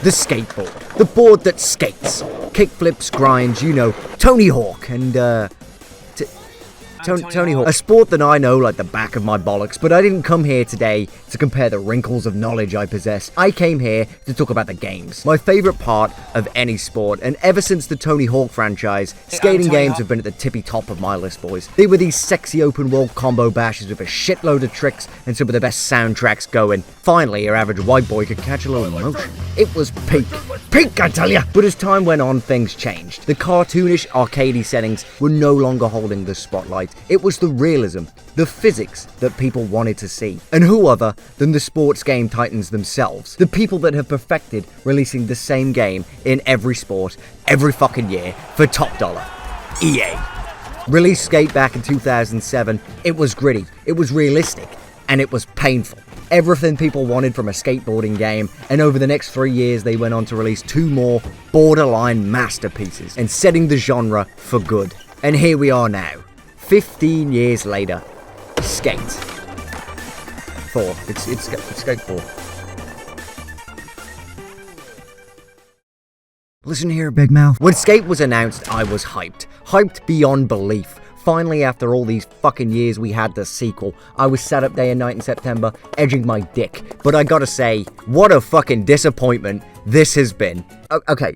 The skateboard. The board that skates. Kickflips, grinds, Tony Hawk and, Tony Hawk. A sport that I know like the back of my bollocks, but I didn't come here today to compare the wrinkles of knowledge I possess. I came here to talk about the games. My favourite part of any sport, and ever since the Tony Hawk franchise, skating games have been at the tippy top of my list, boys. They were these sexy open world combo bashes with a shitload of tricks and some of the best soundtracks going. Finally, your average white boy could catch a little emotion. It was peak. Peak, I tell ya! But as time went on, things changed. The cartoonish, arcadey settings were no longer holding the spotlight. It was the realism, the physics that people wanted to see. And who other than the sports game titans themselves? The people that have perfected releasing the same game in every sport, every fucking year, for top dollar. EA. Released Skate back in 2007. It was gritty, it was realistic, and it was painful. Everything people wanted from a skateboarding game, and over the next 3 years they went on to release 2 more borderline masterpieces, and setting the genre for good. And here we are now, 15 years later. Skate 4. It's Skate 4. Listen here, big mouth. When Skate was announced, I was hyped. Hyped beyond belief. Finally, after all these fucking years, we had the sequel. I was sat up day and night in September, edging my dick. But I gotta say, what a fucking disappointment this has been. Okay.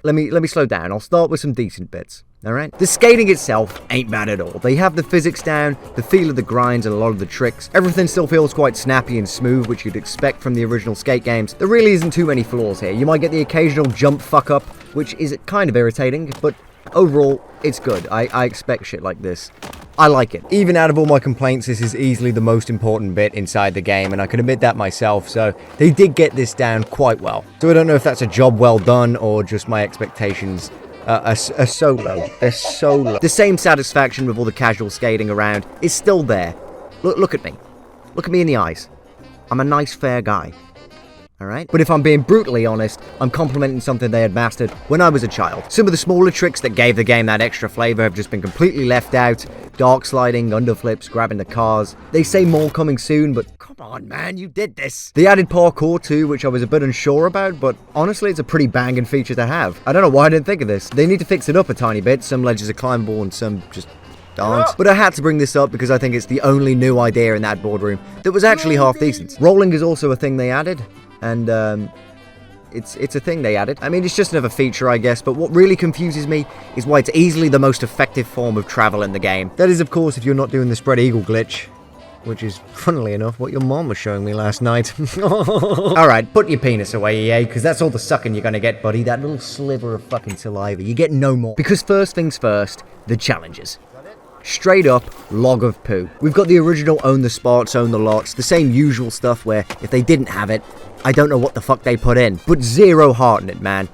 Let me slow down. I'll start with some decent bits. Alright? The skating itself ain't bad at all. They have the physics down, the feel of the grinds and a lot of the tricks. Everything still feels quite snappy and smooth, which you'd expect from the original Skate games. There really isn't too many flaws here. You might get the occasional jump fuck up, which is kind of irritating, but overall, it's good. I expect shit like this. I like it. Even out of all my complaints, this is easily the most important bit inside the game, and I can admit that myself, so they did get this down quite well. So I don't know if that's a job well done, or just my expectations are so low. They're so low. The same satisfaction with all the casual skating around is still there. Look at me. Look at me in the eyes. I'm a nice, fair guy. Alright? But if I'm being brutally honest, I'm complimenting something they had mastered when I was a child. Some of the smaller tricks that gave the game that extra flavour have just been completely left out. Dark sliding, underflips, grabbing the cars. They say more coming soon, but come on man, you did this. They added parkour too, which I was a bit unsure about, but honestly it's a pretty banging feature to have. I don't know why I didn't think of this. They need to fix it up a tiny bit. Some ledges are climbable and some just aren't. But I had to bring this up because I think it's the only new idea in that boardroom that was actually half decent. Rolling is also a thing they added. And, it's a thing they added. I mean, it's just another feature, I guess, but what really confuses me is why it's easily the most effective form of travel in the game. That is, of course, if you're not doing the spread eagle glitch, which is, funnily enough, what your mom was showing me last night. Alright, put your penis away, EA, because that's all the sucking you're gonna get, buddy. That little sliver of fucking saliva. You get no more. Because first things first, the challenges. Straight up, log of poo. We've got the original own the spots, own the lots, the same usual stuff where if they didn't have it, I don't know what the fuck they put in. But zero heart in it, man.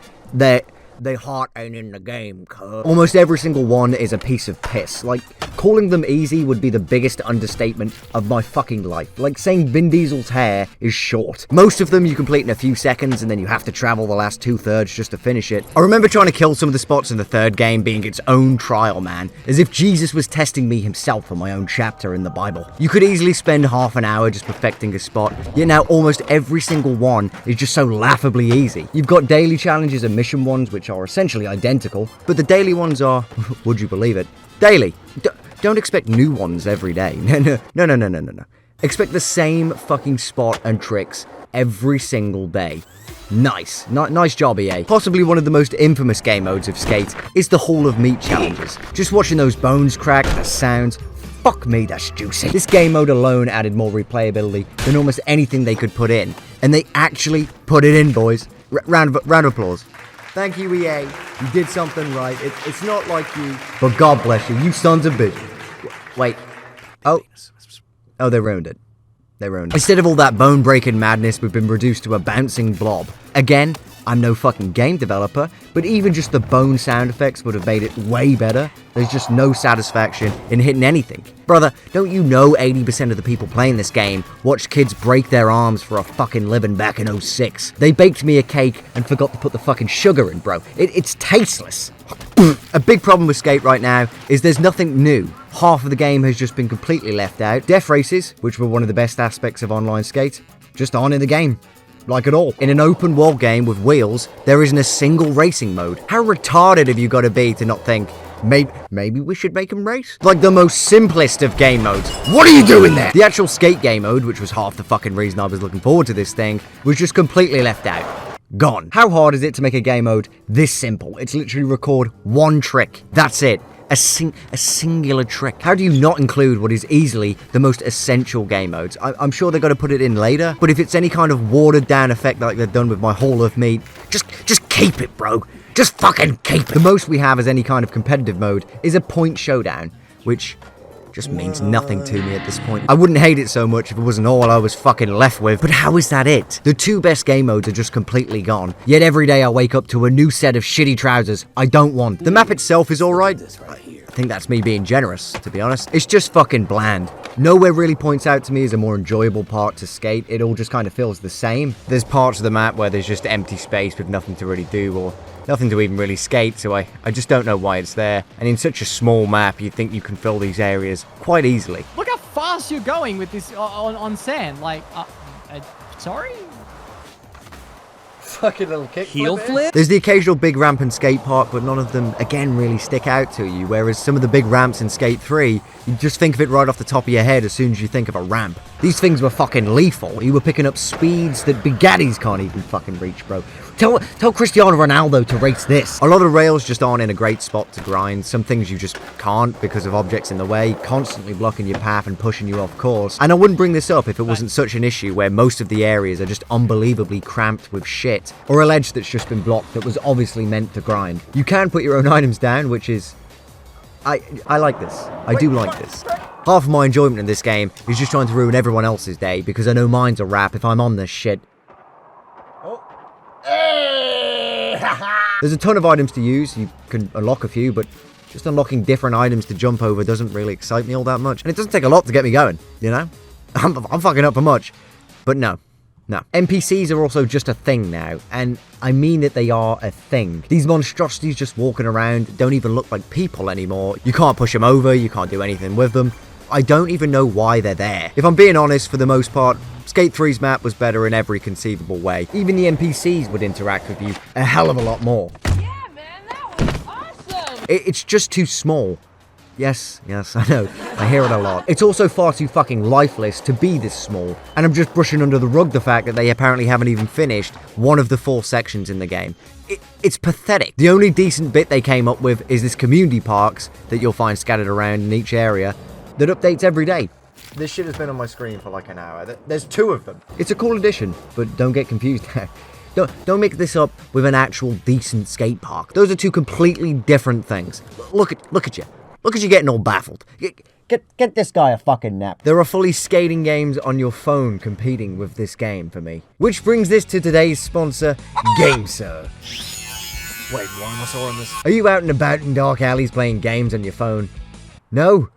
Their heart ain't in the game, cuz. Almost every single one is a piece of piss. Like, calling them easy would be the biggest understatement of my fucking life. Like saying Vin Diesel's hair is short. Most of them you complete in a few seconds and then you have to travel the last 2/3 just to finish it. I remember trying to kill some of the spots in the third game being its own trial, man. As if Jesus was testing me himself on my own chapter in the Bible. You could easily spend half an hour just perfecting a spot, yet now almost every single one is just so laughably easy. You've got daily challenges and mission ones which are essentially identical, but the daily ones are, would you believe it, daily. Don't expect new ones every day. No. Expect the same fucking spot and tricks every single day. Nice. Nice job, EA. Possibly one of the most infamous game modes of Skate is the Hall of Meat challenges. Just watching those bones crack, the sounds, fuck me, that's juicy. This game mode alone added more replayability than almost anything they could put in. And they actually put it in, boys. Round of applause. Thank you, EA. You did something right. It's not like you, but God bless you. You sons of bitches. Wait. Oh, they ruined it. Instead of all that bone-breaking madness, we've been reduced to a bouncing blob. Again, I'm no fucking game developer, but even just the bone sound effects would have made it way better. There's just no satisfaction in hitting anything. Brother, don't you know 80% of the people playing this game watched kids break their arms for a fucking living back in 06? They baked me a cake and forgot to put the fucking sugar in, bro. It's tasteless. A big problem with Skate right now is there's nothing new. Half of the game has just been completely left out. Death races, which were one of the best aspects of online Skate, just aren't in the game. Like at all. In an open world game with wheels, there isn't a single racing mode. How retarded have you got to be to not think, maybe we should make them race? Like the most simplest of game modes. What are you doing there? The actual skate game mode, which was half the fucking reason I was looking forward to this thing, was just completely left out. Gone. How hard is it to make a game mode this simple? It's literally record one trick. That's it. A singular trick. How do you not include what is easily the most essential game modes? I'm sure they're going to put it in later, but if it's any kind of watered down effect like they've done with my Hall of Meat, just keep it, bro. Just fucking keep it. The most we have as any kind of competitive mode is a point showdown, which just means nothing to me at this point. I wouldn't hate it so much if it wasn't all I was fucking left with, but how is that it? The two best game modes are just completely gone, yet every day I wake up to a new set of shitty trousers I don't want. The map itself is alright. I think that's me being generous, to be honest. It's just fucking bland. Nowhere really points out to me as a more enjoyable part to skate. It all just kind of feels the same. There's parts of the map where there's just empty space with nothing to really do or nothing to even really skate, so I just don't know why it's there. And in such a small map, you'd think you can fill these areas quite easily. Look how fast you're going with this on sand. Like, sorry? Fucking little kick Heel flip? There's the occasional big ramp in Skate Park, but none of them, again, really stick out to you, whereas some of the big ramps in Skate 3, you just think of it right off the top of your head as soon as you think of a ramp. These things were fucking lethal. You were picking up speeds that Bugattis can't even fucking reach, bro. Tell Cristiano Ronaldo to race this. A lot of rails just aren't in a great spot to grind. Some things you just can't because of objects in the way, constantly blocking your path and pushing you off course. And I wouldn't bring this up if it wasn't such an issue where most of the areas are just unbelievably cramped with shit, or a ledge that's just been blocked that was obviously meant to grind. You can put your own items down, which is... I like this. I do like this. Half of my enjoyment in this game is just trying to ruin everyone else's day because I know mine's a wrap if I'm on this shit. There's a ton of items to use. You can unlock a few, but just unlocking different items to jump over doesn't really excite me all that much. And it doesn't take a lot to get me going, you know? I'm fucking up for much. But no. NPCs are also just a thing now, and I mean that they are a thing. These monstrosities just walking around don't even look like people anymore. You can't push them over, you can't do anything with them. I don't even know why they're there. If I'm being honest, for the most part, Skate 3's map was better in every conceivable way. Even the NPCs would interact with you a hell of a lot more. Yeah, man, that was awesome! It's just too small. Yes, I know. I hear it a lot. It's also far too fucking lifeless to be this small. And I'm just brushing under the rug the fact that they apparently haven't even finished one of the 4 sections in the game. It's pathetic. The only decent bit they came up with is this community parks that you'll find scattered around in each area that updates every day. This shit has been on my screen for like an hour. There's 2 of them. It's a cool addition, but don't get confused now. Don't mix this up with an actual decent skate park. Those are 2 completely different things. Look at you. Look at you getting all baffled. Get this guy a fucking nap. There are fully skating games on your phone competing with this game for me. Which brings this to today's sponsor, GameSir. Wait, why am I so on this? Are you out and about in dark alleys playing games on your phone? No?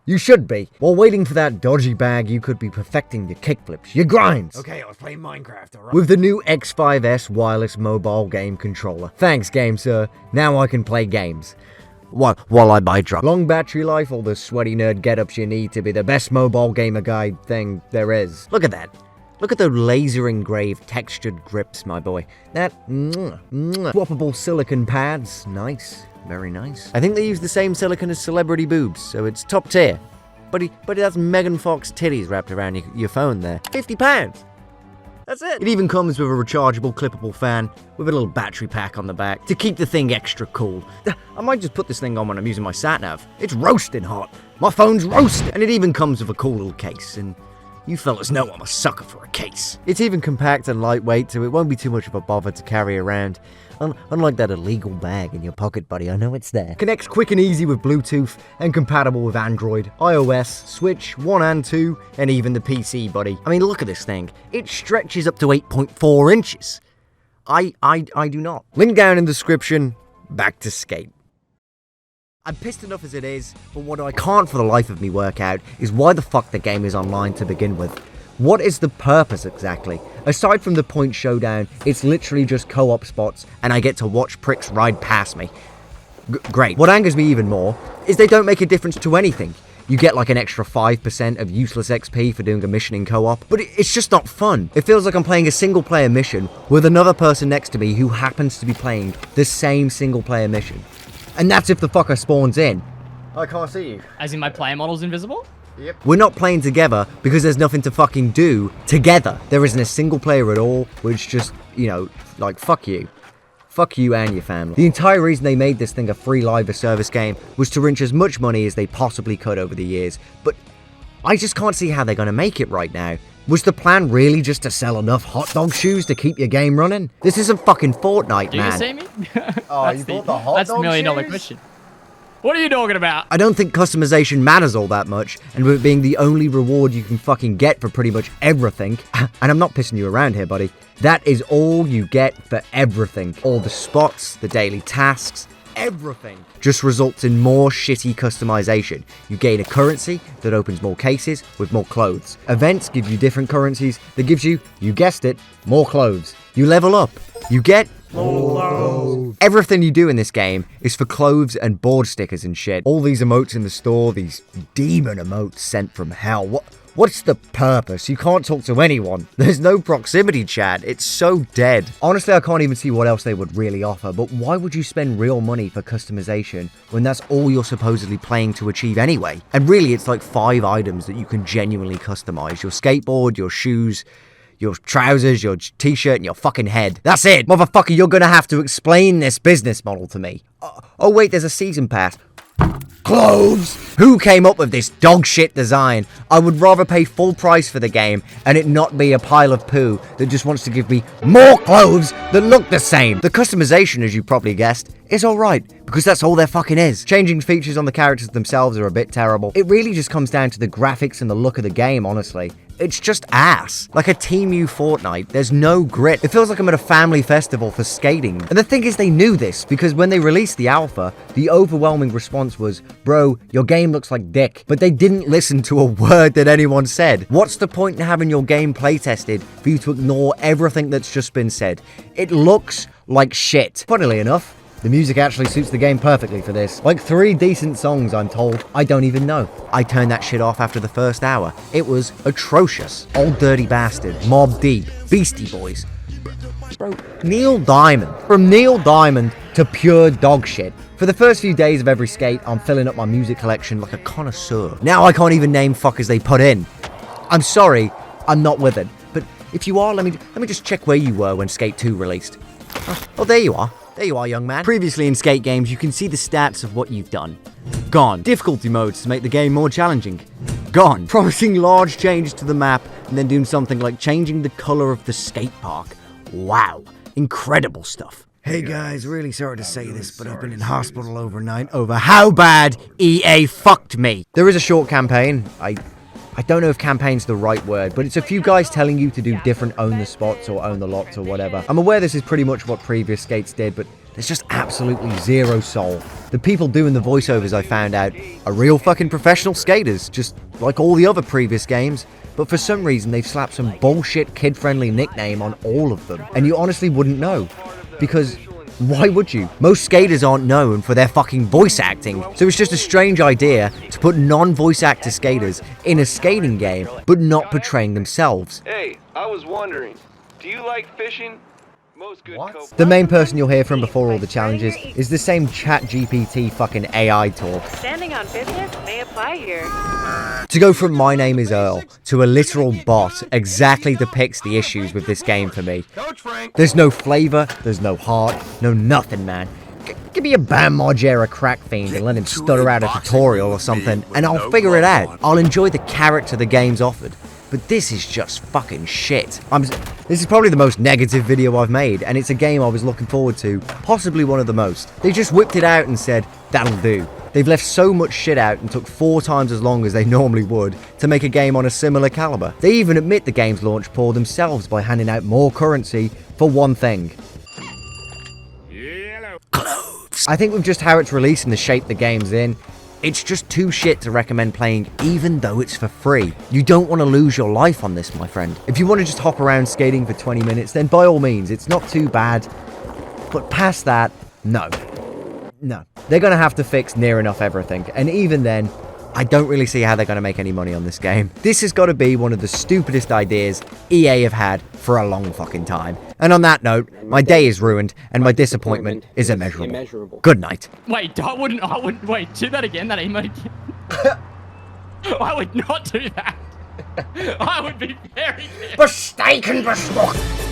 You should be. While waiting for that dodgy bag, you could be perfecting your kickflips, your grinds. Okay, I was playing Minecraft, alright? With the new X5S wireless mobile game controller. Thanks, GameSir. Now I can play games. While I buy drugs. Long battery life, all the sweaty nerd get-ups you need to be the best mobile gamer guide thing there is. Look at that. Look at the laser-engraved textured grips, my boy. That, swappable silicone pads. Nice. Very nice. I think they use the same silicone as celebrity boobs, so it's top tier. But it has Megan Fox titties wrapped around your phone there. £50. That's it. It even comes with a rechargeable, clippable fan with a little battery pack on the back to keep the thing extra cool. I might just put this thing on when I'm using my sat-nav. It's roasting hot. My phone's roasting. And it even comes with a cool little case, and you fellas know I'm a sucker for a case. It's even compact and lightweight, so it won't be too much of a bother to carry around. Unlike that illegal bag in your pocket, buddy, I know it's there. Connects quick and easy with Bluetooth and compatible with Android, iOS, Switch, 1 and 2, and even the PC, buddy. I mean, look at this thing. It stretches up to 8.4 inches. I do not. Link down in the description. Back to skate. I'm pissed enough as it is, but what I can't for the life of me work out is why the fuck the game is online to begin with. What is the purpose exactly? Aside from the point showdown, it's literally just co-op spots and I get to watch pricks ride past me. Great. What angers me even more is they don't make a difference to anything. You get like an extra 5% of useless XP for doing a mission in co-op, but it's just not fun. It feels like I'm playing a single player mission with another person next to me who happens to be playing the same single player mission. And that's if the fucker spawns in. I can't see you. As in my player model's invisible? Yep. We're not playing together because there's nothing to fucking do together. There isn't a single player at all, which just, you know, like, fuck you. Fuck you and your family. The entire reason they made this thing a free live service game was to wrench as much money as they possibly could over the years, but I just can't see how they're gonna make it right now. Was the plan really just to sell enough hot dog shoes to keep your game running? This isn't fucking Fortnite, Do man. you see me? Oh, you bought the hot dog That's $1 million shoes? question. What are you talking about? I don't think customization matters all that much, and with it being the only reward you can fucking get for pretty much everything, and I'm not pissing you around here, buddy, that is all you get for everything. All the spots, the daily tasks, everything just results in more shitty customization. You gain a currency that opens more cases with more clothes. Events give you different currencies that gives you guessed it, more clothes. You level up. You get more clothes. Everything you do in this game is for clothes and board stickers and shit. All these emotes in the store, these demon emotes sent from hell. What's the purpose? You can't talk to anyone. There's no proximity chat. It's so dead. Honestly, I can't even see what else they would really offer, but why would you spend real money for customization when that's all you're supposedly playing to achieve anyway? And really, it's like 5 items that you can genuinely customize. Your skateboard, your shoes, your trousers, your t-shirt, and your fucking head. That's it! Motherfucker, you're gonna have to explain this business model to me. Oh wait, there's a season pass. Clothes! Who came up with this dog shit design? I would rather pay full price for the game and it not be a pile of poo that just wants to give me more clothes that look the same. The customization, as you probably guessed, is alright, because that's all there fucking is. Changing features on the characters themselves are a bit terrible. It really just comes down to the graphics and the look of the game, honestly. It's just ass. Like a Team U Fortnite, there's no grit. It feels like I'm at a family festival for skating. And the thing is, they knew this, because when they released the alpha, the overwhelming response was, bro, your game looks like dick. But they didn't listen to a word that anyone said. What's the point in having your game playtested for you to ignore everything that's just been said? It looks like shit. Funnily enough, the music actually suits the game perfectly for this. Like 3 decent songs, I'm told. I don't even know. I turned that shit off after the first hour. It was atrocious. Old Dirty Bastard, Mobb Deep, Beastie Boys. Bro, Neil Diamond. From Neil Diamond to pure dog shit. For the first few days of every skate, I'm filling up my music collection like a connoisseur. Now I can't even name fuckers they put in. I'm sorry, I'm not with it. But if you are, let me just check where you were when Skate 2 released. Oh, there you are. There you are, young man. Previously in skate games, you can see the stats of what you've done. Gone. Difficulty modes to make the game more challenging. Gone. Promising large changes to the map and then doing something like changing the color of the skate park. Wow. Incredible stuff. Hey guys, really sorry to say this, but I've been in hospital overnight over how bad EA fucked me. There is a short campaign. I don't know if campaign's the right word, but it's a few guys telling you to do different own the spots or own the lots or whatever. I'm aware this is pretty much what previous skates did, but there's just absolutely zero soul. The people doing the voiceovers, I found out, are real fucking professional skaters, just like all the other previous games. But for some reason, they've slapped some bullshit kid-friendly nickname on all of them. And you honestly wouldn't know. Because why would you? Most skaters aren't known for their fucking voice acting, so it's just a strange idea to put non-voice actor skaters in a skating game, but not portraying themselves. Hey, I was wondering, do you like fishing? Most good The main person you'll hear from before all the challenges is the same ChatGPT fucking AI talk. Standing on business may apply here. To go from "my name is Earl" to a literal bot exactly depicts the issues with this game for me. There's no flavor, there's no heart, no nothing, man. Give me a Bam Margera crack fiend and let him stutter out a tutorial or something, and I'll figure it out. I'll enjoy the character the game's offered. But this is just fucking shit. This is probably the most negative video I've made, and it's a game I was looking forward to, possibly one of the most. They just whipped it out and said, that'll do. They've left so much shit out and took 4 times as long as they normally would to make a game on a similar caliber. They even admit the game's launch poor themselves by handing out more currency for one thing. Clothes. I think with just how it's released and the shape the game's in, it's just too shit to recommend playing even though it's for free. You don't want to lose your life on this, my friend. If you want to just hop around skating for 20 minutes, then by all means, it's not too bad. But past that, no. No. They're going to have to fix near enough everything. And even then, I don't really see how they're going to make any money on this game. This has got to be one of the stupidest ideas EA have had for a long fucking time. And on that note, my day is ruined and my disappointment is immeasurable. Good night. Wait, I wouldn't, wait, do that again, that emote again. I would not do that. I would be very careful. Besteak and bespock.